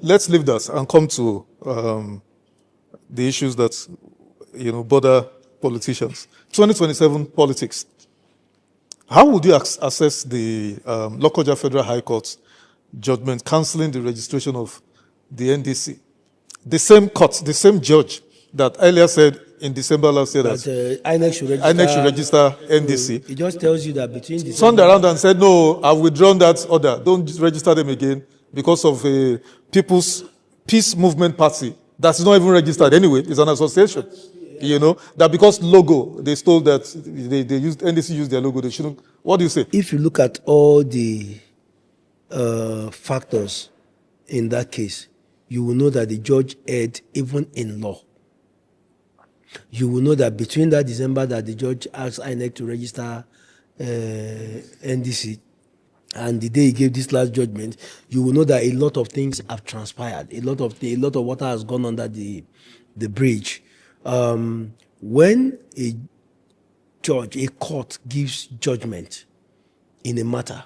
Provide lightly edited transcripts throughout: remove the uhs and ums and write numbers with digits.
let's leave that and come to the issues that, bother politicians. 2027 politics. How would you assess the Lokoja Federal High Court judgment cancelling the registration of the NDC? The same court, the same judge that earlier said in December last year that INEC should register NDC. It just tells you that between December... Turned around and said, no, I've withdrawn that order. Don't register them again because of a People's Peace Movement Party that's not even registered anyway. It's an association. That because logo, they stole that, they used, NDC used their logo, they shouldn't. What do you say? If you look at all the factors in that case, you will know that the judge erred even in law. You will know that between that December that the judge asked INEC to register NDC and the day he gave this last judgment, you will know that a lot of things have transpired. A lot of water has gone under the bridge. When a judge, a court gives judgment in a matter,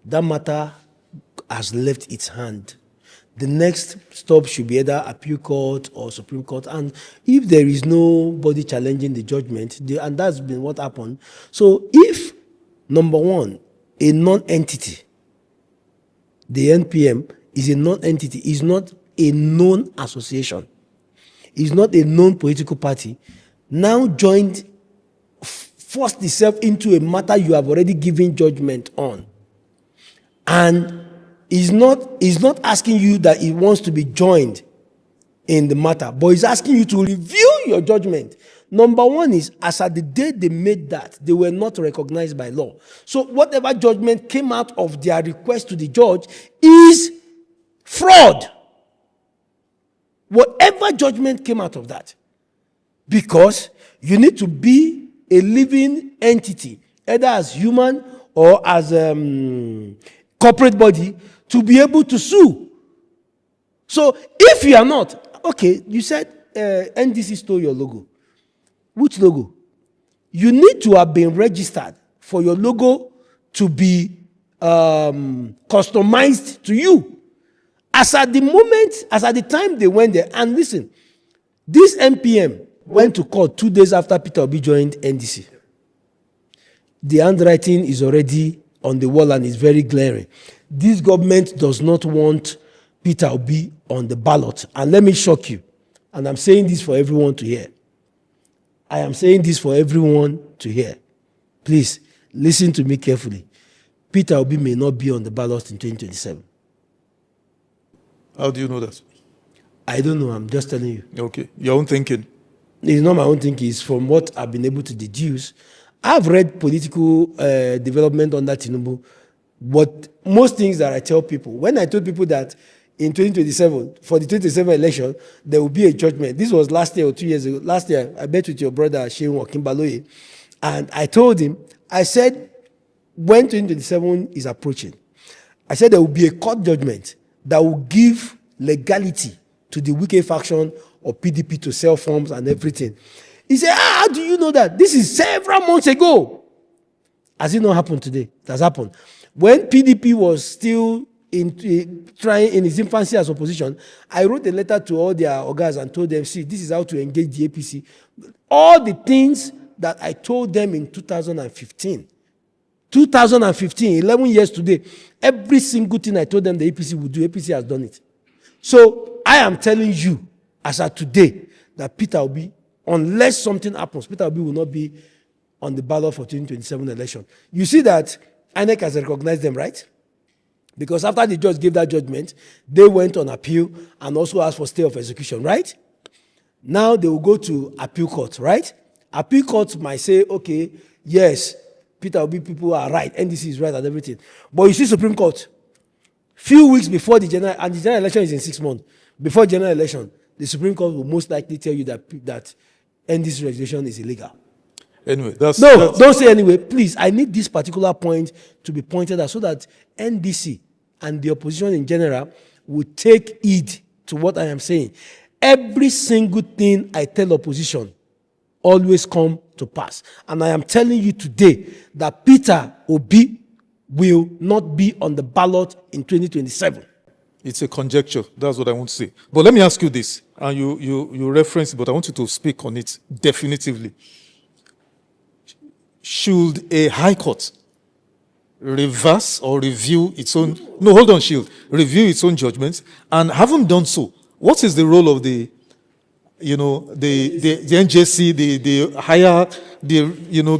that matter has left its hand. The next stop should be either appeal court or Supreme Court. And if there is nobody challenging the judgment, and that's been what happened. So if, number one, a non-entity, the NPM is a non-entity, is not a known association, is not a known political party, now forced itself into a matter you have already given judgment on, and is not asking you that it wants to be joined in the matter, but is asking you to review your judgment. Number one is, as at the day they made that, they were not recognized by law. So whatever judgment came out of their request to the judge is fraud. Whatever judgment came out of that. Because you need to be a living entity, either as human or as corporate body, to be able to sue. So if you are not, okay, you said NDC stole your logo. Which logo? You need to have been registered for your logo to be customized to you. As at the time they went there, and listen, this NPM went to court 2 days after Peter Obi joined NDC. The handwriting is already on the wall and is very glaring. This government does not want Peter Obi on the ballot. And let me shock you, and I'm saying this for everyone to hear. I am saying this for everyone to hear. Please, listen to me carefully. Peter Obi may not be on the ballot in 2027. How do you know that? I don't know. I'm just telling you. Okay. Your own thinking. It's not my own thinking. It's from what I've been able to deduce. I've read political development under Tinubu, but most things that I tell people, when I told people that in 2027, for the 2027 election, there will be a judgment. This was last year or 2 years ago. Last year, I met with your brother, Shehu Ballot, and I told him, I said, when 2027 is approaching, I said there will be a court judgment that will give legality to the wicked faction of PDP to sell forms and everything. He said, how do you know that? This is several months ago. Has it not happened today? It has happened. When PDP was still trying in its infancy as opposition, I wrote a letter to all their organs and told them, see, this is how to engage the APC. All the things that I told them in 2015, 11 years today, every single thing I told them the APC would do, APC has done it. So I am telling you, as of today, that Peter Obi, unless something happens, Peter Obi will not be on the ballot for 2027 election. You see that INEC has recognized them, right? Because after the judge gave that judgment, they went on appeal and also asked for stay of execution, right? Now they will go to appeal court, right? Appeal court might say, okay, yes, Peter Obi people are right, NDC is right and everything. But you see Supreme Court, few weeks before the general, and the general election is in 6 months, before general election, the Supreme Court will most likely tell you that NDC registration is illegal. Anyway, don't say anyway. Please, I need this particular point to be pointed out so that NDC and the opposition in general will take heed to what I am saying. Every single thing I tell opposition always come to pass. And I am telling you today that Peter Obi will not be on the ballot in 2027. It's a conjecture. That's what I want to say. But let me ask you this, and you reference it, but I want you to speak on it definitively. Should a high court reverse or review its own, no, hold on, Shield, review its own judgments, and haven't done so, what is the role of the NJC, the higher,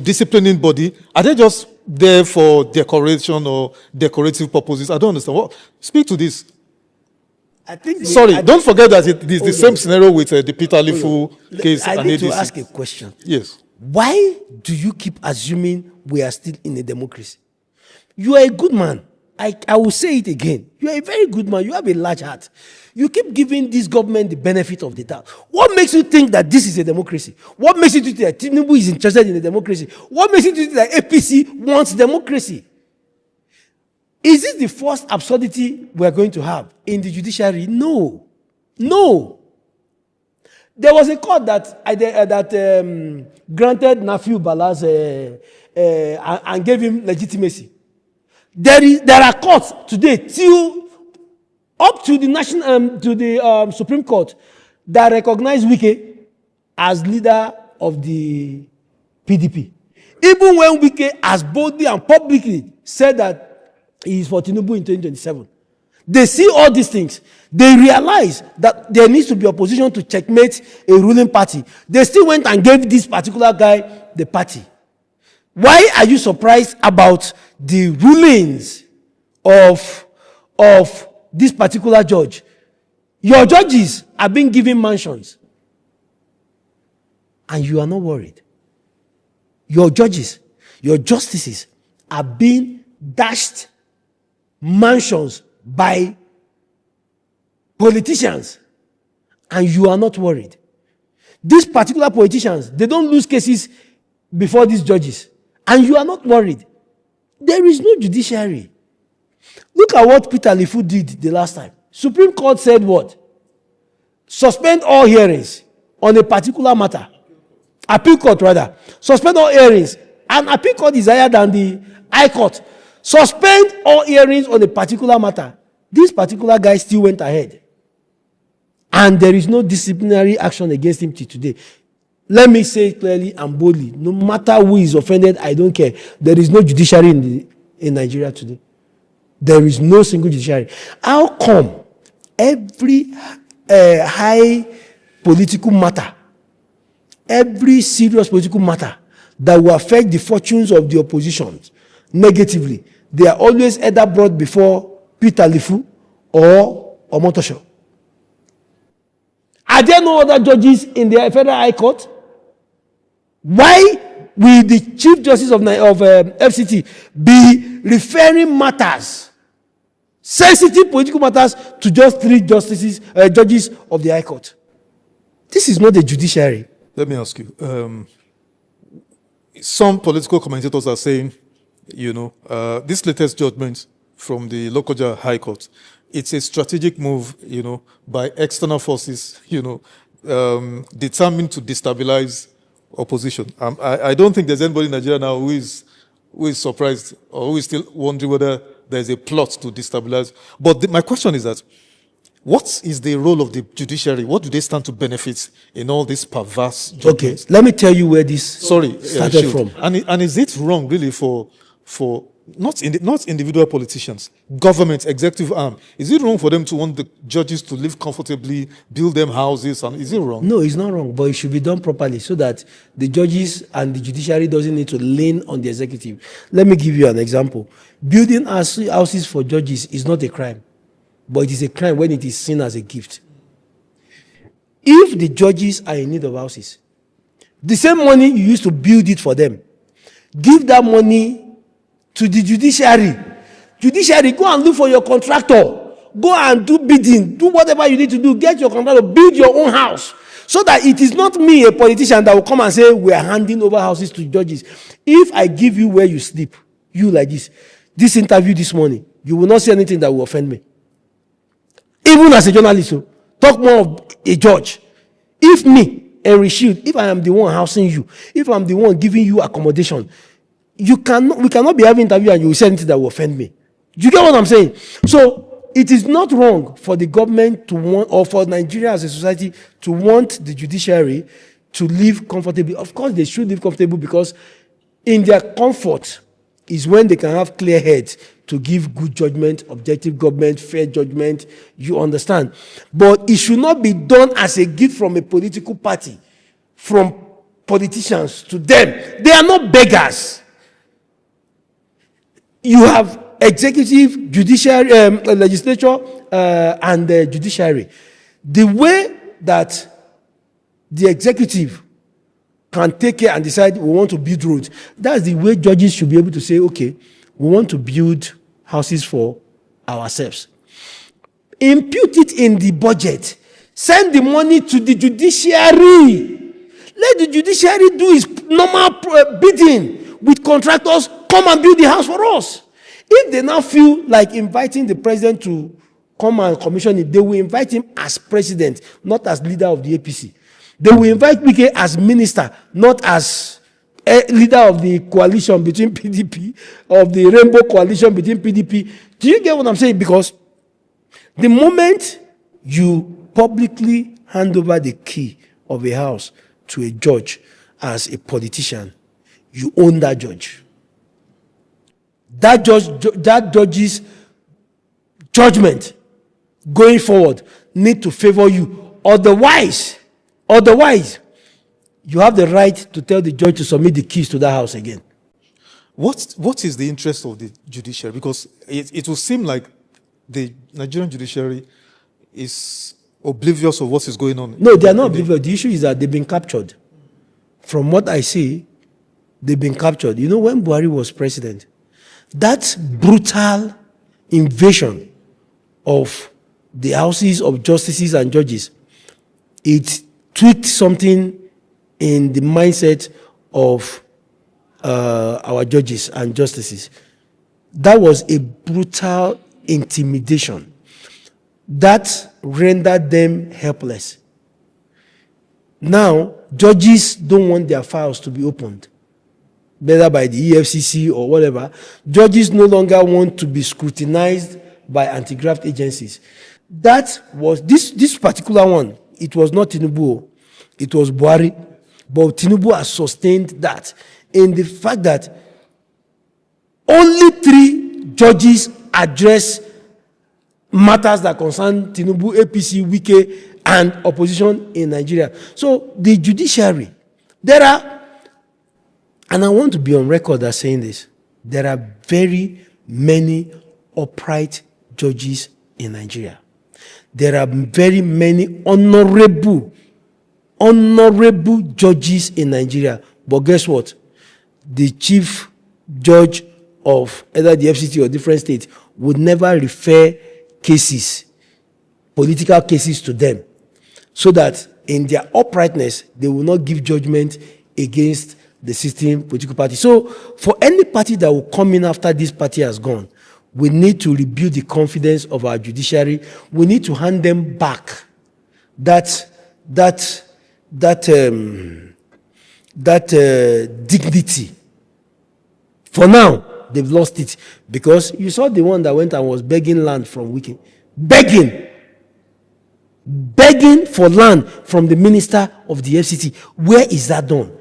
disciplining body? Are they just there for decoration or decorative purposes? I don't understand. Speak to this. I think. Sorry, don't forget that it is the same scenario with the Peter Lifu case. I need to ask a question. Yes. Why do you keep assuming we are still in a democracy? You are a good man. I will say it again. You are a very good man. You have a large heart. You keep giving this government the benefit of the doubt. What makes you think that this is a democracy? What makes you think that Tinubu is interested in a democracy? What makes you think that APC wants democracy? Is this the first absurdity we are going to have in the judiciary? No. No. There was a court that granted Nafiu Balaz and gave him legitimacy. There are courts today, up to the Supreme Court, that recognize Wike as leader of the PDP. Even when Wike has boldly and publicly said that he is for Tinubu in 2027. They see all these things. They realize that there needs to be opposition to checkmate a ruling party. They still went and gave this particular guy the party. Why are you surprised about the rulings of this particular judge? Your judges are being given mansions, and you are not worried. Your judges, your justices are being dashed mansions by politicians, and you are not worried. These particular politicians, they don't lose cases before these judges, and you are not worried. There is no judiciary. Look at what Peter Lifu did the last time. Supreme Court said what? Suspend all hearings on a particular matter. Appeal court, rather. Suspend all hearings. And appeal court is higher than the High Court. Suspend all hearings on a particular matter. This particular guy still went ahead. And there is no disciplinary action against him till today. Let me say it clearly and boldly. No matter who is offended, I don't care. There is no judiciary in Nigeria today. There is no single judiciary. How come every high political matter, every serious political matter that will affect the fortunes of the opposition negatively, they are always either brought before Peter Lifu or Omotosho? Are there no other judges in the Federal High Court? Why will the Chief Justice of FCT be referring matters, sensitive political matters, to just 3 judges of the High Court? This is not the judiciary. Let me ask you. Some political commentators are saying, this latest judgment from the Lokoja High Court, it's a strategic move, by external forces, determined to destabilize opposition. I don't think there's anybody in Nigeria now who is surprised or who is still wondering whether there's a plot to destabilize. But my question is that, what is the role of the judiciary? What do they stand to benefit in all this perverse judgments? Okay, let me tell you where this started from. And is it wrong, really, for not individual politicians, government, executive arm? Is it wrong for them to want the judges to live comfortably, build them houses? And is it wrong? No, it's not wrong, but it should be done properly so that the judges and the judiciary doesn't need to lean on the executive. Let me give you an example. Building houses for judges is not a crime, but it is a crime when it is seen as a gift. If the judges are in need of houses, the same money you used to build it for them, give that money to the judiciary. Judiciary, go and look for your contractor. Go and do bidding. Do whatever you need to do. Get your contractor. Build your own house. So that it is not me, a politician, that will come and say, we are handing over houses to judges. If I give you where you sleep, you like this interview this morning, you will not see anything that will offend me. Even as a journalist, so talk more of a judge. If me, Henry Shield, if I am the one housing you, if I'm the one giving you accommodation, we cannot be having interview and you will say anything that will offend me. Do you get what I'm saying? So it is not wrong for the government to want, or for Nigeria as a society to want the judiciary to live comfortably. Of course, they should live comfortably, because in their comfort is when they can have clear heads to give good judgment, objective government, fair judgment. You understand? But it should not be done as a gift from a political party, from politicians to them. They are not beggars. You have executive, judiciary, legislature, and judiciary. The way that the executive can take care and decide we want to build roads, that's the way judges should be able to say, okay, we want to build houses for ourselves. Impute it in the budget. Send the money to the judiciary. Let the judiciary do its normal bidding with contractors. Come and build the house for us. If they now feel like inviting the president to come and commission it, they will invite him as president, not as leader of the APC. They will invite Wike as minister, not as a leader of the coalition between PDP, of the rainbow coalition between PDP. Do you get what I'm saying? Because the moment you publicly hand over the key of a house to a judge as a politician, you own that judge. That judge's judgment going forward need to favor you. Otherwise, you have the right to tell the judge to submit the keys to that house again. What is the interest of the judiciary? Because it will seem like the Nigerian judiciary is oblivious of what is going on. No, they are not oblivious. The issue is that they've been captured. From what I see, they've been captured. You know, when Buhari was president, that brutal invasion of the houses of justices and judges, it tweaked something in the mindset of our judges and justices. That was a brutal intimidation that rendered them helpless. Now, judges don't want their files to be opened, whether by the EFCC or whatever. Judges no longer want to be scrutinized by anti-graft agencies. That was this particular one. It was not Tinubu, it was Buhari. But Tinubu has sustained that in the fact that only 3 judges address matters that concern Tinubu, APC, Wike, and opposition in Nigeria. So the judiciary, there are, and I want to be on record as saying this, there are very many upright judges in Nigeria. There are very many honorable judges in Nigeria. But guess what? The chief judge of either the FCT or different states would never refer cases, political cases, to them, so that in their uprightness, they will not give judgment against the system political party. So for any party that will come in after this party has gone, we need to rebuild the confidence of our judiciary. We need to hand them back that dignity. For now, they've lost it, because you saw the one that went and was begging land from Wike, begging for land from the minister of the FCT. Where is that done?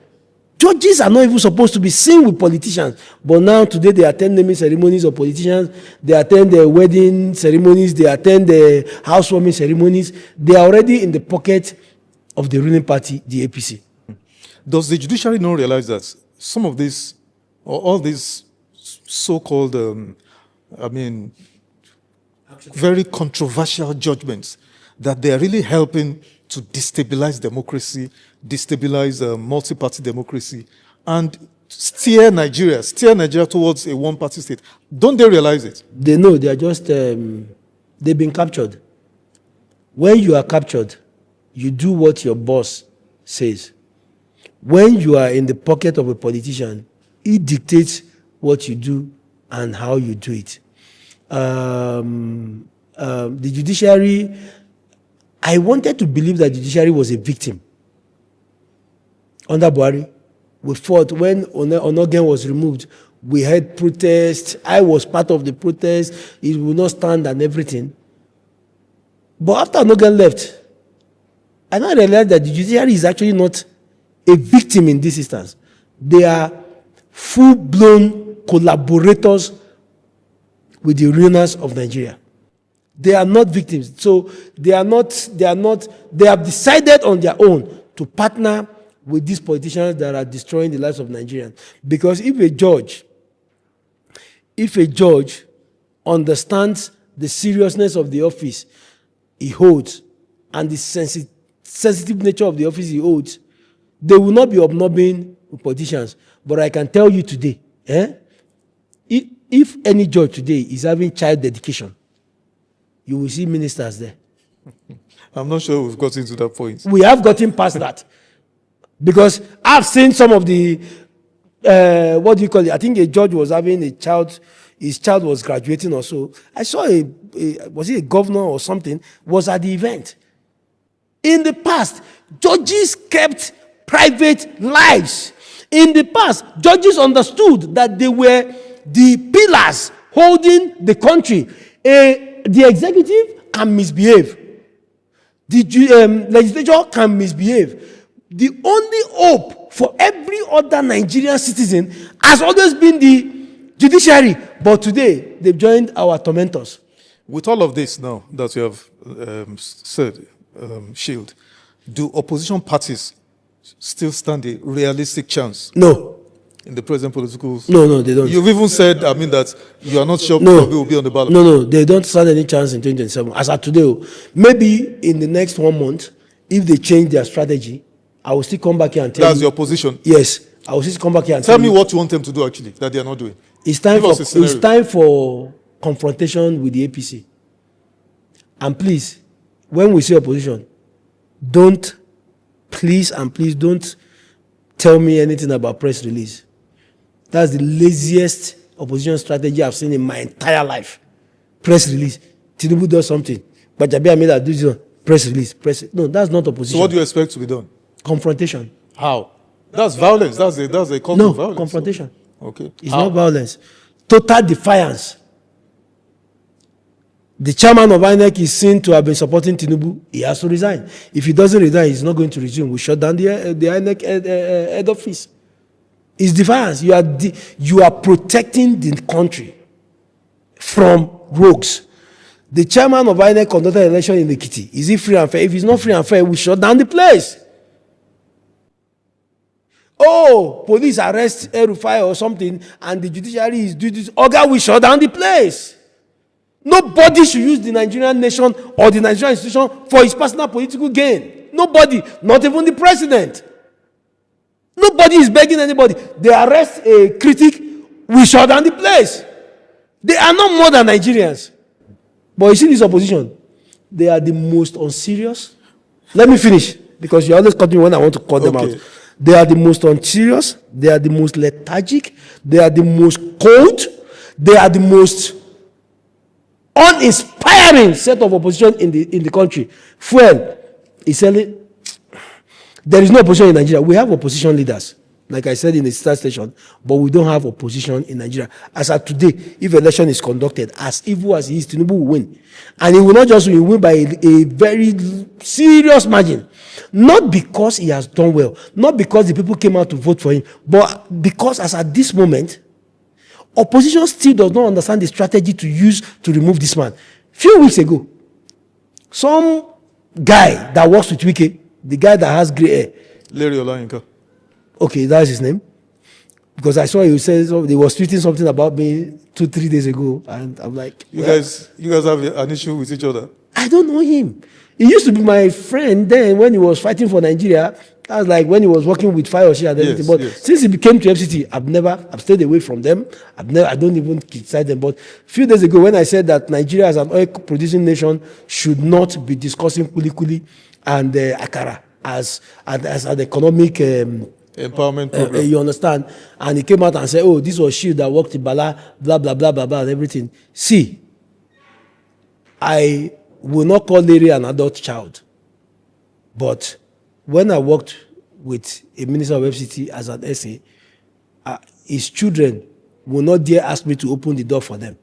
Judges are not even supposed to be seen with politicians, but now today they attend naming ceremonies of politicians, they attend their wedding ceremonies, they attend the housewarming ceremonies. They are already in the pocket of the ruling party, the APC. Does the judiciary not realize that some of these, or all these so-called, very controversial judgments, that they are really helping to destabilize democracy, destabilize multi-party democracy, and steer Nigeria towards a one-party state? Don't they realize it? They know. They are just, they've been captured. When you are captured, you do what your boss says. When you are in the pocket of a politician, he dictates what you do and how you do it. The judiciary, I wanted to believe that the judiciary was a victim. Under Buhari, we fought. When Onogen was removed, we had protests. I was part of the protest. It will not stand and everything. But after Onogan left, I now realized that the judiciary is actually not a victim in this instance. They are full-blown collaborators with the ruiners of Nigeria. They are not victims. So they have decided on their own to partner with these politicians that are destroying the lives of Nigerians. Because if a judge understands the seriousness of the office he holds and the sensitive nature of the office he holds, they will not be obnobbing politicians. But I can tell you today, if any judge today is having child dedication, you will see ministers there. I'm not sure we've gotten to that point. We have gotten past that. Because I've seen some of the, what do you call it? I think a judge was having a child, his child was graduating or so. I saw was he a governor or something, was at the event. In the past, judges kept private lives. In the past, judges understood that they were the pillars holding the country. The executive can misbehave. The legislature can misbehave. The only hope for every other Nigerian citizen has always been the judiciary. But today, they've joined our tormentors. With all of this now that you have said, Shield, do opposition parties still stand a realistic chance? No. In the present political... No, they don't. You've even said, that you are not sure no. Tinubu will be on the ballot. No, they don't stand any chance in 2027. As of today, maybe in the next 1 month, if they change their strategy, I will still come back here and tell you. That's your position? Yes. I will still come back here and tell me what you want them to do, actually, that they are not doing. It's time for confrontation with the APC. And please, when we say opposition, please don't tell me anything about press release. That's the laziest opposition strategy I've seen in my entire life. Press release. Tinubu does something. But Jabi Amida does this. Press release. No, that's not opposition. So what do you expect to be done? Confrontation. How? That's violence. That's a call to violence. Confrontation. So, okay. It's not violence. Total defiance. The chairman of INEC is seen to have been supporting Tinubu. He has to resign. If he doesn't resign, he's not going to resume. We shut down the INEC head office. It's defiance. You are protecting the country from rogues. The chairman of INEC conducted an election in Ekiti. Is he free and fair? If he's not free and fair, we shut down the place. Oh, police arrest El-Rufai or something, and the judiciary is doing this. Oga, we shut down the place. Nobody should use the Nigerian nation or the Nigerian institution for his personal political gain. Nobody, not even the president. Nobody is begging anybody. They arrest a critic, we shut down the place. They are not more than Nigerians. But you see this opposition, they are the most unserious. Let me finish, because you always cut me when I want to cut them out. They are the most unserious, they are the most lethargic, they are the most cold, they are the most uninspiring set of opposition in the country. Fuel is selling. There is no opposition in Nigeria. We have opposition leaders, like I said in the start station, but we don't have opposition in Nigeria. As of today, if election is conducted, as evil as he is, Tinubu will win. And he will not just win, he will win by a very serious margin. Not because he has done well, not because the people came out to vote for him, but because as at this moment, opposition still does not understand the strategy to use to remove this man. Few weeks ago, some guy that works with Wike, the guy that has gray hair. Larry Olayinka. Okay, that's his name. Because I saw he said he was tweeting something about me 2-3 days ago, and I'm like, you guys have an issue with each other? I don't know him. He used to be my friend then when he was fighting for Nigeria. That was like when he was working with Fayose and everything. But since he became to FCT, I've stayed away from them. I don't even criticize them. But a few days ago, when I said that Nigeria as an oil-producing nation should not be discussing kuli and akara as an economic empowerment program. You understand? And he came out and said, "Oh, this was Shield that worked in Ballot, blah blah blah blah blah, and everything." See, I will not call Larry an adult child, but when I worked with a minister of FCT as an SA, his children will not dare ask me to open the door for them,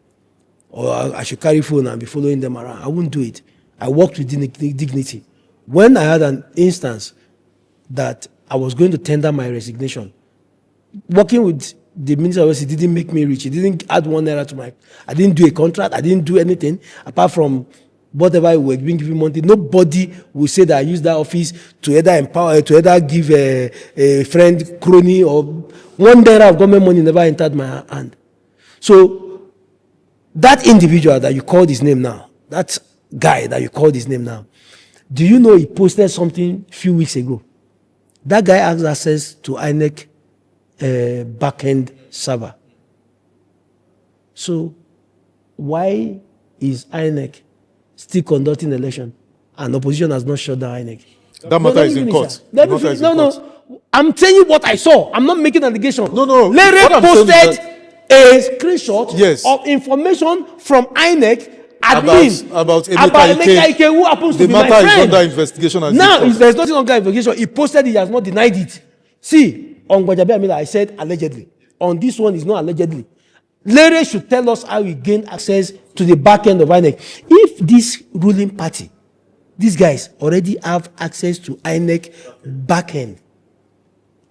or I should carry phone and be following them around. I wouldn't do it. I worked with dignity. When I had an instance that I was going to tender my resignation, working with the minister of Health didn't make me rich. He didn't add 1 naira to my. I didn't do a contract. I didn't do anything apart from whatever we were being given money. Nobody will say that I used that office to either empower, to either give a friend, crony, or 1 naira of government money never entered my hand. So that individual that you called his name now, that guy that you called his name now, do you know he posted something a few weeks ago? That guy has access to INEC back-end server. So why is INEC still conducting election and opposition has not shut down INEC? That matter is in court. No. I'm telling you what I saw. I'm not making an allegation. No. Larry posted a screenshot Yes. of information from INEC about Emeka Ike, who happens to be my friend. The matter is under investigation. Now, if there's nothing under investigation, he posted it, he has not denied it. See, on Gwajabe Amila, I said allegedly. On this one, it's not allegedly. Larry should tell us how he gained access to the back end of INEC. If this ruling party, these guys already have access to INEC back end,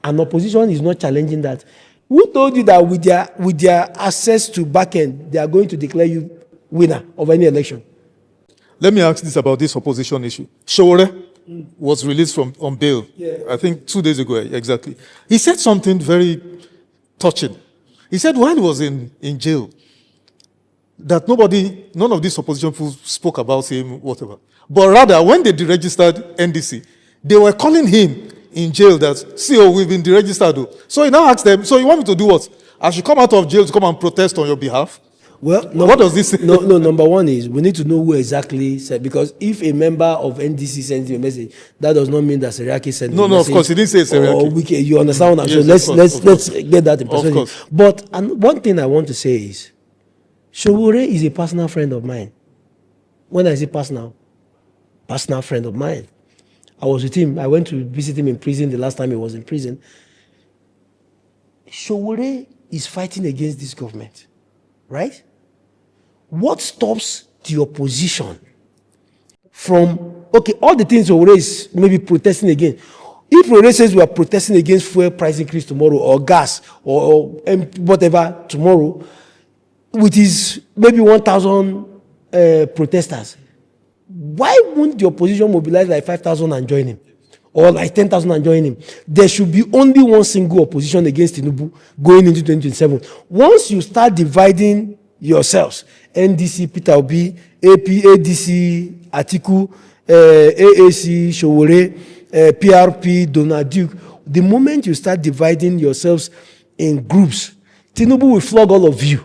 and opposition is not challenging that, who told you that with their access to back end, they are going to declare you winner of any election? Let me ask this about this opposition issue. Showore was released on bail, I think 2 days ago, exactly. He said something very touching. He said while he was in jail, that none of these opposition people spoke about him, whatever. But rather, when they deregistered NDC, they were calling him in jail that, CEO, we've been deregistered. So he now asked them, so you want me to do what? I should come out of jail to come and protest on your behalf? Well, no, what does this say? No, number one is we need to know who exactly said, because if a member of NDC sends you a message, that does not mean that Seriaki sent you a message. No, of course, he didn't say Seriaki. You understand what I'm saying? Let's get that in perspective. But one thing I want to say is, Showore is a personal friend of mine. When I say personal friend of mine. I was with him. I went to visit him in prison the last time he was in prison. Showore is fighting against this government, right? What stops the opposition from, okay, all the things Showore is maybe protesting against? If Showore says we are protesting against fuel price increase tomorrow, or gas, or whatever tomorrow, with his maybe 1,000 protesters, why won't the opposition mobilize like 5,000 and join him? Or like 10,000 and join him? There should be only one single opposition against Tinubu going into 2027. Once you start dividing yourselves, NDC, Peter Obi, AP, ADC, Atiku, AAC, Showore, PRP, Donald Duke, the moment you start dividing yourselves in groups, Tinubu will flog all of you.